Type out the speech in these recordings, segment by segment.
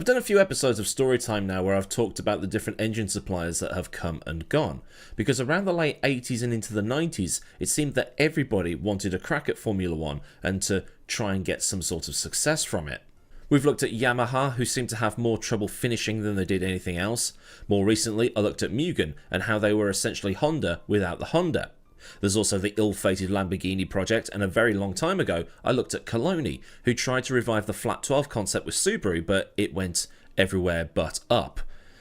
I've done a few episodes of Storytime now where I've talked about the different engine suppliers that have come and gone, because around the late 80s and into the 90s, it seemed that everybody wanted a crack at Formula 1 and to try and get some sort of success from it. We've looked at Yamaha, who seemed to have more trouble finishing than they did anything else. More recently, I looked at Mugen and how they were essentially Honda without the Honda. There's also the ill-fated Lamborghini project, and a very long time ago I looked at Coloni, who tried to revive the flat 12 concept with Subaru, but it went everywhere but up.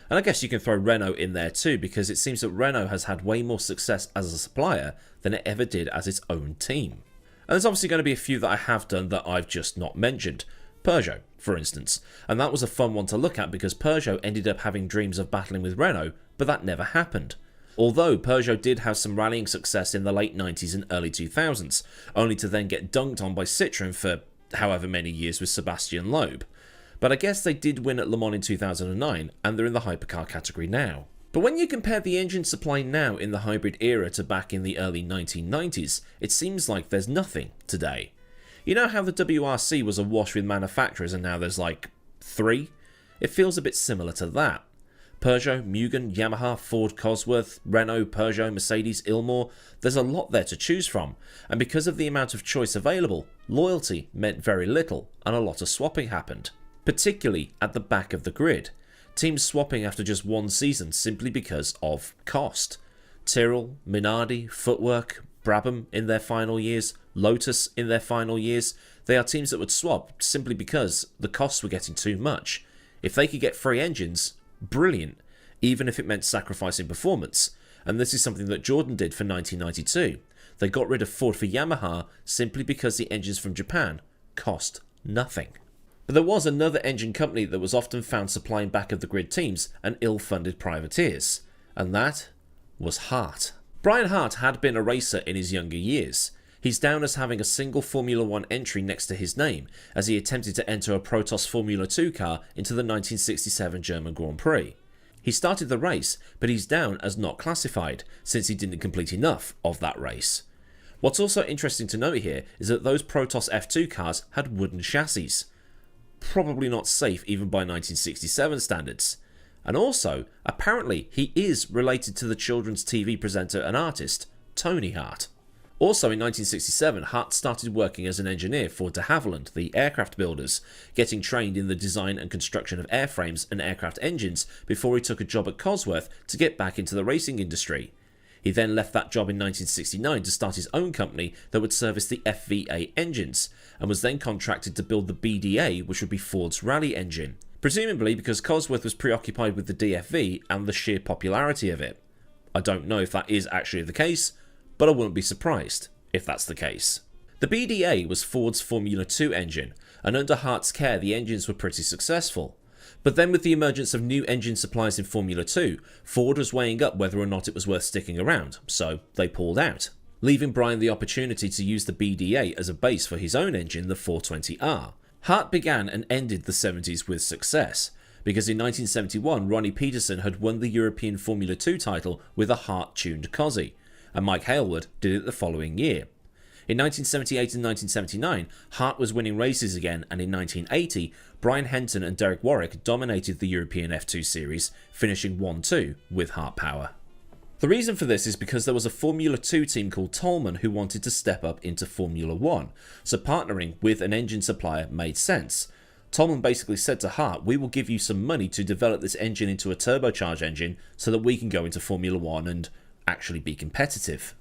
And I guess you can throw Renault in there too, because it seems that Renault has had way more success as a supplier than it ever did as its own team. And there's obviously going to be a few that I have done that I've just not mentioned. Peugeot, for instance, and that was a fun one to look at because Peugeot ended up having dreams of battling with Renault, but that never happened. Although Peugeot did have some rallying success in the late 90s and early 2000s, only to then get dunked on by Citroën for however many years with Sebastian Loeb. But I guess they did win at Le Mans in 2009, and they're in the hypercar category now. But when you compare the engine supply now in the hybrid era to back in the early 1990s, it seems like there's nothing today. You know how the WRC was awash with manufacturers and now there's like 3? It feels a bit similar to that. Peugeot, Mugen, Yamaha, Ford, Cosworth, Renault, Peugeot, Mercedes, Ilmor, there's a lot there to choose from, and because of the amount of choice available, loyalty meant very little and a lot of swapping happened, particularly at the back of the grid. Teams swapping after just one season simply because of cost. Tyrrell, Minardi, Footwork, Brabham in their final years, Lotus in their final years, they are teams that would swap simply because the costs were getting too much. If they could get free engines, brilliant, even if it meant sacrificing performance, and this is something that Jordan did for 1992. They got rid of Ford for Yamaha simply because the engines from Japan cost nothing. But there was another engine company that was often found supplying back of the grid teams and ill-funded privateers, and that was Hart. Brian Hart had been a racer in his younger years. He's down as having a single Formula 1 entry next to his name, as he attempted to enter a Protoss Formula 2 car into the 1967 German Grand Prix. He started the race, but he's down as not classified, since he didn't complete enough of that race. What's also interesting to note here is that those Protoss F2 cars had wooden chassis. Probably not safe even by 1967 standards. And also, apparently he is related to the children's TV presenter and artist, Tony Hart. Also in 1967, Hart started working as an engineer for de Havilland, the aircraft builders, getting trained in the design and construction of airframes and aircraft engines before he took a job at Cosworth to get back into the racing industry. He then left that job in 1969 to start his own company that would service the FV8 engines, and was then contracted to build the BDA, which would be Ford's rally engine, presumably because Cosworth was preoccupied with the DFV and the sheer popularity of it. I don't know if that is actually the case, but I wouldn't be surprised if that's the case. The BDA was Ford's Formula 2 engine, and under Hart's care the engines were pretty successful. But then with the emergence of new engine suppliers in Formula 2, Ford was weighing up whether or not it was worth sticking around, so they pulled out, leaving Brian the opportunity to use the BDA as a base for his own engine, the 420R. Hart began and ended the 70s with success, because in 1971 Ronnie Peterson had won the European Formula 2 title with a Hart-tuned Cosy, and Mike Hailwood did it the following year. In 1978 and 1979, Hart was winning races again, and in 1980, Brian Henton and Derek Warwick dominated the European F2 series, finishing 1-2 with Hart power. The reason for this is because there was a Formula 2 team called Toleman who wanted to step up into Formula 1, so partnering with an engine supplier made sense. Toleman basically said to Hart, "We will give you some money to develop this engine into a turbocharged engine so that we can go into Formula 1 and actually be competitive."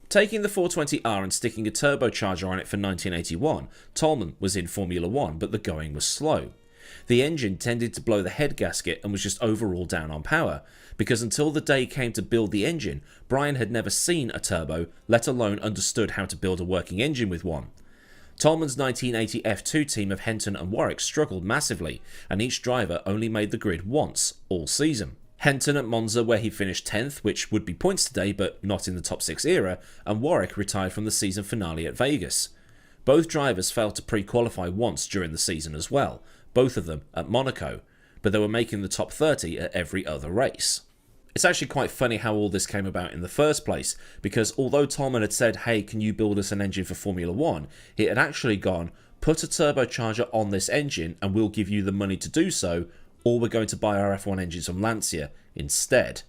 Taking the 420R and sticking a turbocharger on it for 1981, Toleman was in Formula 1, but the going was slow. The engine tended to blow the head gasket and was just overall down on power, because until the day came to build the engine, Brian had never seen a turbo, let alone understood how to build a working engine with one. Toleman's 1980 F2 team of Henton and Warwick struggled massively, and each driver only made the grid once all season. Henton at Monza, where he finished 10th, which would be points today but not in the top 6 era, and Warwick retired from the season finale at Vegas. Both drivers failed to pre-qualify once during the season as well, both of them at Monaco, but they were making the top 30 at every other race. It's actually quite funny how all this came about in the first place, because although Toleman had said, "Hey, can you build us an engine for Formula 1, it had actually gone, "Put a turbocharger on this engine and we'll give you the money to do so, or we're going to buy our F1 engines from Lancia instead.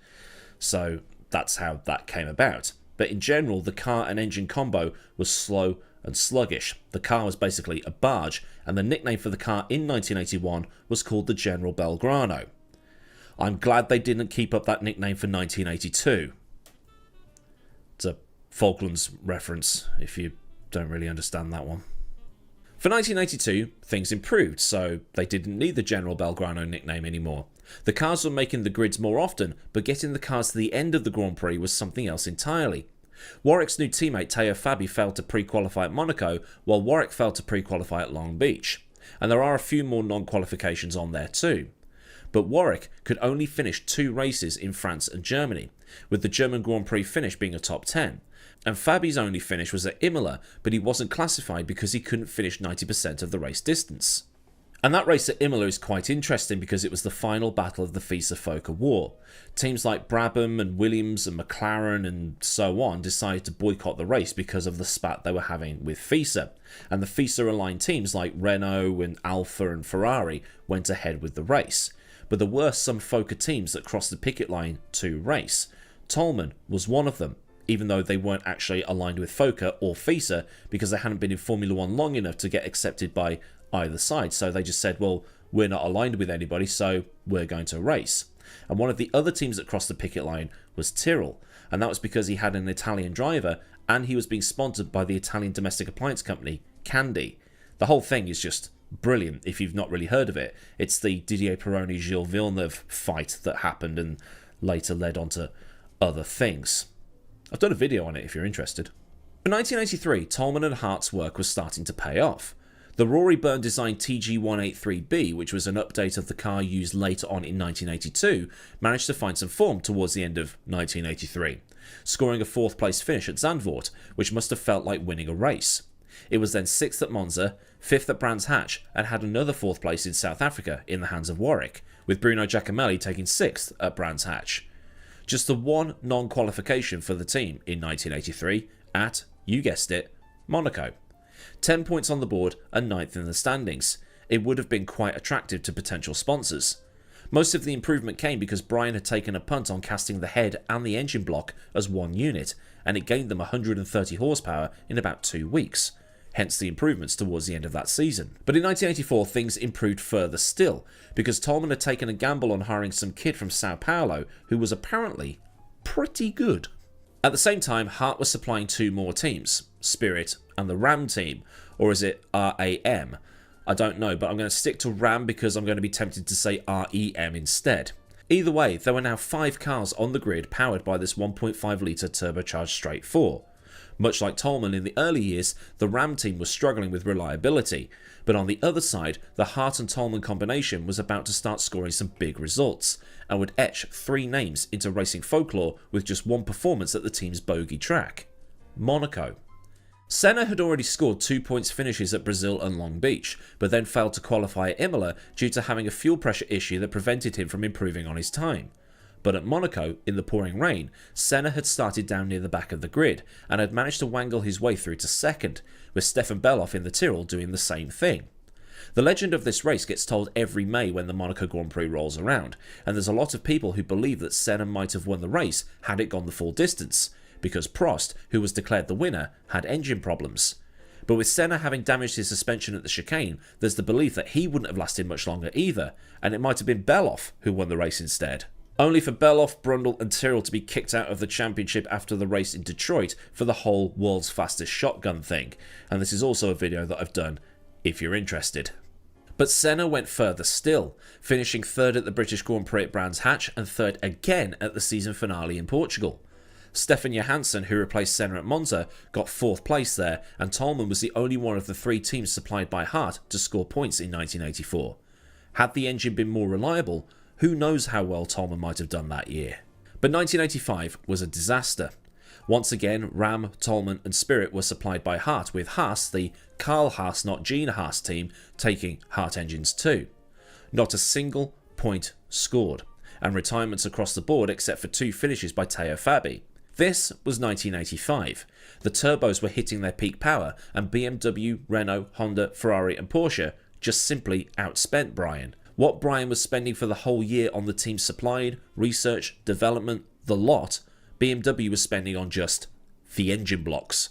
So that's how that came about. But in general, the car and engine combo was slow and sluggish. The car was basically a barge, and the nickname for the car in 1981 was called the General Belgrano. I'm glad they didn't keep up that nickname for 1982. It's a Falklands reference, if you don't really understand that one. For 1982, things improved, so they didn't need the General Belgrano nickname anymore. The cars were making the grids more often, but getting the cars to the end of the Grand Prix was something else entirely. Warwick's new teammate Teo Fabi failed to pre-qualify at Monaco, while Warwick failed to pre-qualify at Long Beach. And there are a few more non-qualifications on there too. But Warwick could only finish 2 races in France and Germany, with the German Grand Prix finish being a top 10. And Fabi's only finish was at Imola, but he wasn't classified because he couldn't finish 90% of the race distance. And that race at Imola is quite interesting because it was the final battle of the FISA-FOCA war. Teams like Brabham and Williams and McLaren and so on decided to boycott the race because of the spat they were having with FISA. And the FISA-aligned teams like Renault and Alfa and Ferrari went ahead with the race. But there were some FOCA teams that crossed the picket line to race. Toleman was one of them, even though they weren't actually aligned with FOCA or FISA because they hadn't been in Formula 1 long enough to get accepted by either side. So they just said, well, we're not aligned with anybody, so we're going to race. And one of the other teams that crossed the picket line was Tyrrell, and that was because he had an Italian driver and he was being sponsored by the Italian domestic appliance company Candy. The whole thing is just brilliant if you've not really heard of it. It's the Didier Pironi-Gilles Villeneuve fight that happened and later led on to other things. I've done a video on it if you're interested. In 1983, Toleman and Hart's work was starting to pay off. The Rory Byrne designed TG183B, which was an update of the car used later on in 1982, managed to find some form towards the end of 1983, scoring a 4th place finish at Zandvoort, which must have felt like winning a race. It was then 6th at Monza, 5th at Brands Hatch, and had another 4th place in South Africa in the hands of Warwick, with Bruno Giacomelli taking 6th at Brands Hatch. Just the one non-qualification for the team in 1983 at, you guessed it, Monaco. 10 points on the board and 9th in the standings. It would have been quite attractive to potential sponsors. Most of the improvement came because Brian had taken a punt on casting the head and the engine block as one unit, and it gained them 130 horsepower in about 2 weeks. Hence the improvements towards the end of that season. But in 1984 things improved further still, because Toleman had taken a gamble on hiring some kid from Sao Paulo who was apparently pretty good. At the same time, Hart was supplying 2 more teams, Spirit and the Ram team, or is it RAM? I don't know, but I'm going to stick to Ram because I'm going to be tempted to say REM instead. Either way, there were now 5 cars on the grid powered by this 1.5 litre turbocharged straight 4. Much like Toleman in the early years, the Ram team was struggling with reliability, but on the other side, the Hart and Toleman combination was about to start scoring some big results, and would etch 3 names into racing folklore with just one performance at the team's bogey track: Monaco. Senna had already scored 2 points finishes at Brazil and Long Beach, but then failed to qualify at Imola due to having a fuel pressure issue that prevented him from improving on his time. But at Monaco, in the pouring rain, Senna had started down near the back of the grid and had managed to wangle his way through to 2nd, with Stefan Bellof in the Tyrrell doing the same thing. The legend of this race gets told every May when the Monaco Grand Prix rolls around, and there's a lot of people who believe that Senna might have won the race had it gone the full distance, because Prost, who was declared the winner, had engine problems. But with Senna having damaged his suspension at the chicane, there's the belief that he wouldn't have lasted much longer either, and it might have been Bellof who won the race instead. Only for Bellof, Brundle and Tyrrell to be kicked out of the championship after the race in Detroit for the whole world's fastest shotgun thing, and this is also a video that I've done if you're interested. But Senna went further still, finishing 3rd at the British Grand Prix at Brands Hatch and 3rd again at the season finale in Portugal. Stefan Johansson, who replaced Senna at Monza, got 4th place there, and Toleman was the only one of the 3 teams supplied by Hart to score points in 1984. Had the engine been more reliable, who knows how well Toleman might have done that year. But 1985 was a disaster. Once again, Ram, Toleman and Spirit were supplied by Hart, with Haas, the Carl Haas not Gene Haas team, taking Hart engines too. Not a single point scored, and retirements across the board except for 2 finishes by Teo Fabi. This was 1985. The turbos were hitting their peak power, and BMW, Renault, Honda, Ferrari and Porsche just simply outspent Brian. What Brian was spending for the whole year on the team supplied, research, development, the lot, BMW was spending on just the engine blocks.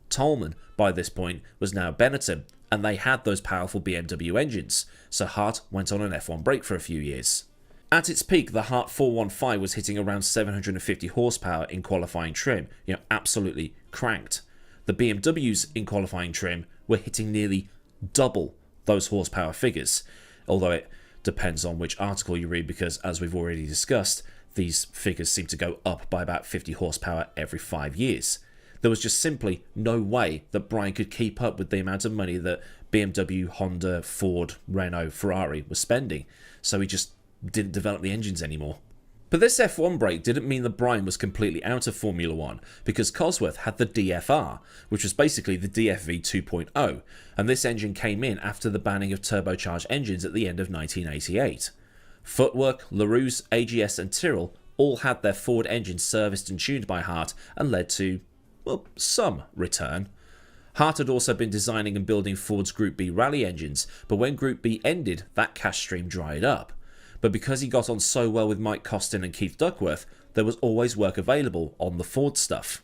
Toleman, by this point, was now Benetton, and they had those powerful BMW engines, so Hart went on an F1 break for a few years. At its peak, the Hart 415 was hitting around 750 horsepower in qualifying trim, absolutely cranked. The BMWs in qualifying trim were hitting nearly double those horsepower figures, although it depends on which article you read because, as we've already discussed, these figures seem to go up by about 50 horsepower every 5 years. There was just simply no way that Brian could keep up with the amount of money that BMW, Honda, Ford, Renault, Ferrari were spending, so he just didn't develop the engines anymore. But this F1 break didn't mean that Brian was completely out of Formula 1, because Cosworth had the DFR, which was basically the DFV 2.0, and this engine came in after the banning of turbocharged engines at the end of 1988. Footwork, LaRousse, AGS and Tyrrell all had their Ford engines serviced and tuned by Hart and led to, well, some return. Hart had also been designing and building Ford's Group B rally engines, but when Group B ended, that cash stream dried up. But because he got on so well with Mike Costin and Keith Duckworth, there was always work available on the Ford stuff.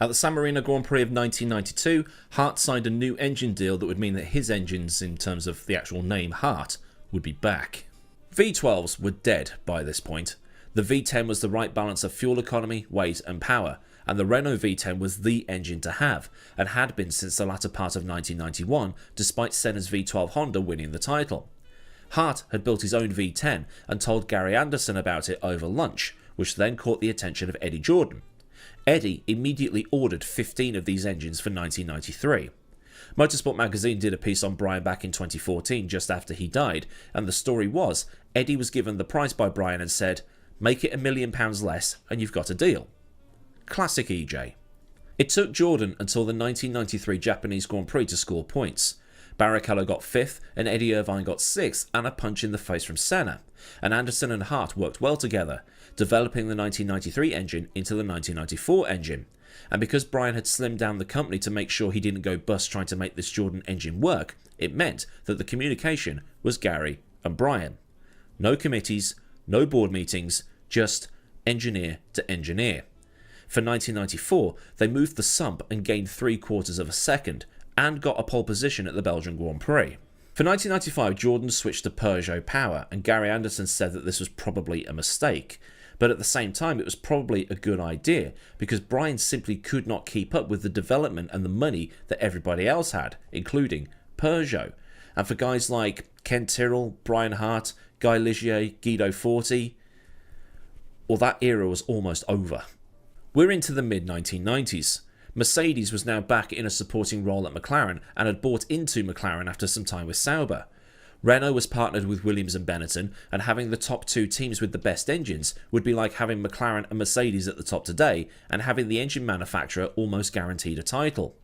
At the San Marino Grand Prix of 1992, Hart signed a new engine deal that would mean that his engines, in terms of the actual name Hart, would be back. V12s were dead by this point. The V10 was the right balance of fuel economy, weight and power, and the Renault V10 was the engine to have, and had been since the latter part of 1991, despite Senna's V12 Honda winning the title. Hart had built his own V10 and told Gary Anderson about it over lunch, which then caught the attention of Eddie Jordan. Eddie immediately ordered 15 of these engines for 1993. Motorsport magazine did a piece on Brian back in 2014 just after he died, and the story was Eddie was given the price by Brian and said, "Make it £1 million less and you've got a deal." Classic EJ. It took Jordan until the 1993 Japanese Grand Prix to score points. Barrichello got 5th and Eddie Irvine got 6th and a punch in the face from Senna, and Anderson and Hart worked well together, developing the 1993 engine into the 1994 engine. And because Brian had slimmed down the company to make sure he didn't go bust trying to make this Jordan engine work, it meant that the communication was Gary and Brian. No committees, no board meetings, just engineer to engineer. For 1994, they moved the sump and gained 3/4 of a second, and got a pole position at the Belgian Grand Prix. For 1995, Jordan switched to Peugeot power, and Gary Anderson said that this was probably a mistake. But at the same time, it was probably a good idea, because Brian simply could not keep up with the development and the money that everybody else had, including Peugeot. And for guys like Ken Tyrrell, Brian Hart, Guy Ligier, Guido Forti, well, that era was almost over. We're into the mid-1990s. Mercedes was now back in a supporting role at McLaren and had bought into McLaren after some time with Sauber. Renault was partnered with Williams and Benetton, and having the top two teams with the best engines would be like having McLaren and Mercedes at the top today and having the engine manufacturer almost guaranteed a title.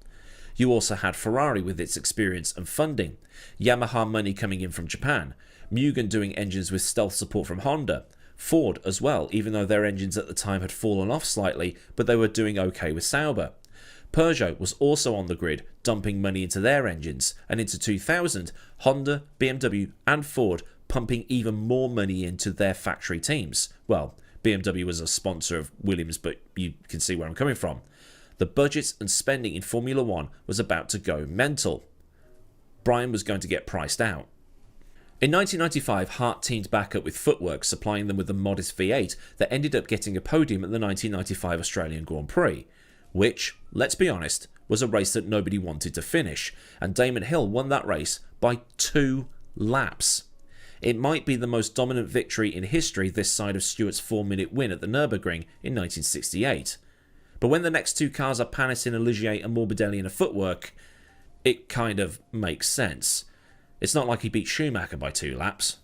You also had Ferrari with its experience and funding, Yamaha money coming in from Japan, Mugen doing engines with stealth support from Honda, Ford as well, even though their engines at the time had fallen off slightly, but they were doing okay with Sauber. Peugeot was also on the grid, dumping money into their engines, and into 2000, Honda, BMW and Ford pumping even more money into their factory teams. Well, BMW was a sponsor of Williams, but you can see where I'm coming from. The budgets and spending in Formula 1 was about to go mental. Brian was going to get priced out. In 1995, Hart teamed back up with Footwork, supplying them with a modest V8 that ended up getting a podium at the 1995 Australian Grand Prix, which, let's be honest, was a race that nobody wanted to finish, and Damon Hill won that race by 2 laps. It might be the most dominant victory in history this side of Stewart's 4-minute win at the Nürburgring in 1968. But when the next 2 cars are Panis in a Ligier and Morbidelli in a Footwork, it kind of makes sense. It's not like he beat Schumacher by 2 laps.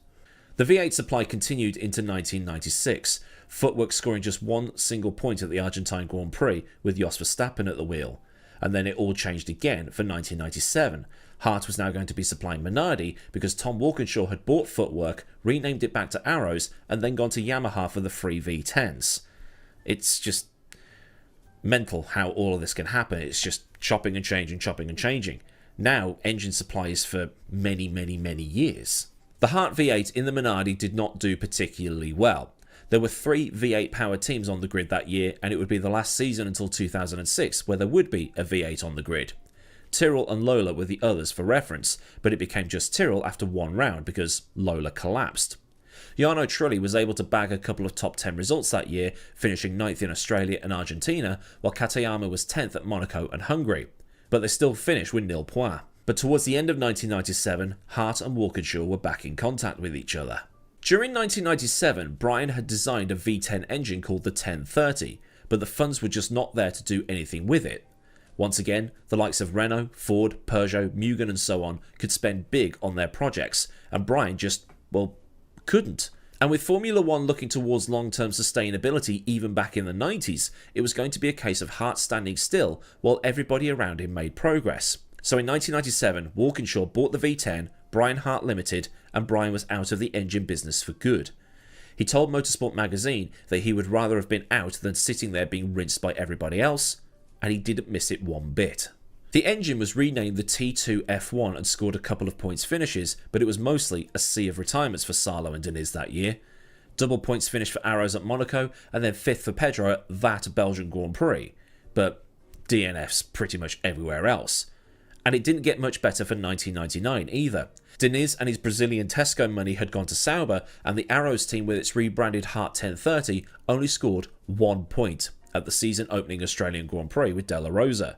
The V8 supply continued into 1996, Footwork scoring just 1 single point at the Argentine Grand Prix with Jos Verstappen at the wheel. And then it all changed again for 1997. Hart was now going to be supplying Minardi because Tom Walkinshaw had bought Footwork, renamed it back to Arrows, and then gone to Yamaha for the free V10s. It's just mental how all of this can happen. It's just chopping and changing, chopping and changing. Now, engine supply is for many, many, many years. The Hart V8 in the Minardi did not do particularly well. There were 3 V8 powered teams on the grid that year, and it would be the last season until 2006 where there would be a V8 on the grid. Tyrrell and Lola were the others for reference, but it became just Tyrrell after one round because Lola collapsed. Jarno Trulli was able to bag a couple of top 10 results that year, finishing 9th in Australia and Argentina, while Katayama was 10th at Monaco and Hungary. But they still finished with nil points. But towards the end of 1997, Hart and Walkinshaw were back in contact with each other. During 1997, Brian had designed a V10 engine called the 1030, but the funds were just not there to do anything with it. Once again, the likes of Renault, Ford, Peugeot, Mugen and so on could spend big on their projects, and Brian just, well, couldn't. And with Formula 1 looking towards long-term sustainability even back in the 90s, it was going to be a case of Hart standing still while everybody around him made progress. So in 1997, Walkinshaw bought the V10, Brian Hart Limited, and Brian was out of the engine business for good. He told Motorsport magazine that he would rather have been out than sitting there being rinsed by everybody else, and he didn't miss it one bit. The engine was renamed the T2 F1 and scored a couple of points finishes, but it was mostly a sea of retirements for Salo and Diniz that year. Double points finished for Arrows at Monaco, and then 5th for Pedro at that Belgian Grand Prix, but DNFs pretty much everywhere else. And it didn't get much better for 1999 either. Diniz and his Brazilian Tesco money had gone to Sauber, and the Arrows team with its rebranded Hart 1030 only scored 1 point at the season opening Australian Grand Prix with Della Rosa.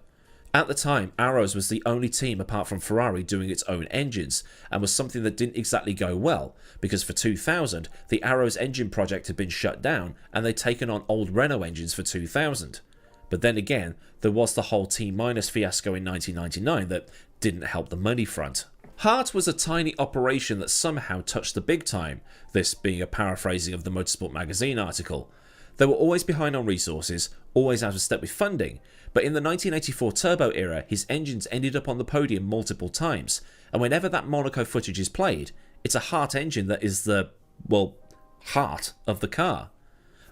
At the time, Arrows was the only team apart from Ferrari doing its own engines, and was something that didn't exactly go well, because for 2000, the Arrows engine project had been shut down and they'd taken on old Renault engines for 2000. But then again, there was the whole T- fiasco in 1999 that didn't help the money front. Hart was a tiny operation that somehow touched the big time, this being a paraphrasing of the Motorsport magazine article. They were always behind on resources, always out of step with funding, but in the 1984 turbo era, his engines ended up on the podium multiple times, and whenever that Monaco footage is played, it's a Hart engine that is the, well, heart of the car.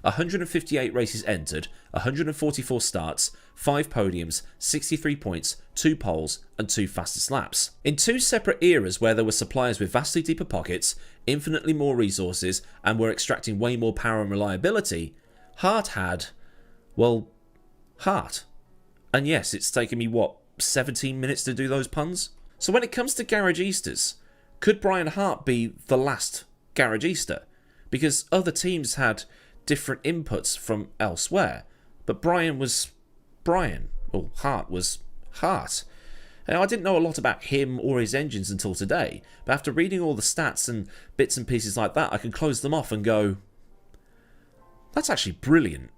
158 races entered, 144 starts, 5 podiums, 63 points, 2 poles and 2 fastest laps. In 2 separate eras where there were suppliers with vastly deeper pockets, infinitely more resources and were extracting way more power and reliability, Hart had, well, Hart. And yes, it's taken me, 17 minutes to do those puns? So when it comes to Garagistas, could Brian Hart be the last Garagista? Because other teams had different inputs from elsewhere, but Brian was Brian, or Hart was Hart. Now, I didn't know a lot about him or his engines until today, but after reading all the stats and bits and pieces like that, I can close them off and go, that's actually brilliant.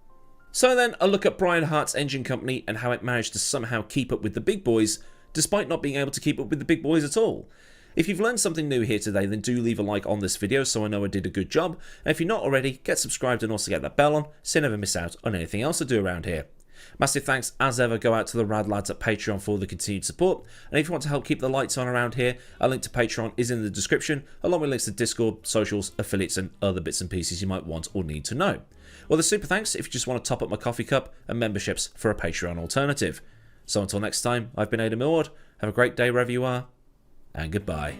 So then, a look at Brian Hart's engine company and how it managed to somehow keep up with the big boys, despite not being able to keep up with the big boys at all. If you've learned something new here today, then do leave a like on this video so I know I did a good job, and if you're not already, get subscribed and also get that bell on so you never miss out on anything else I do around here. Massive thanks as ever go out to the rad lads at Patreon for the continued support, and if you want to help keep the lights on around here, a link to Patreon is in the description, along with links to Discord, socials, affiliates and other bits and pieces you might want or need to know. Well, the super thanks if you just want to top up my coffee cup, and memberships for a Patreon alternative. So until next time, I've been Aidan Millward, have a great day wherever you are, and goodbye.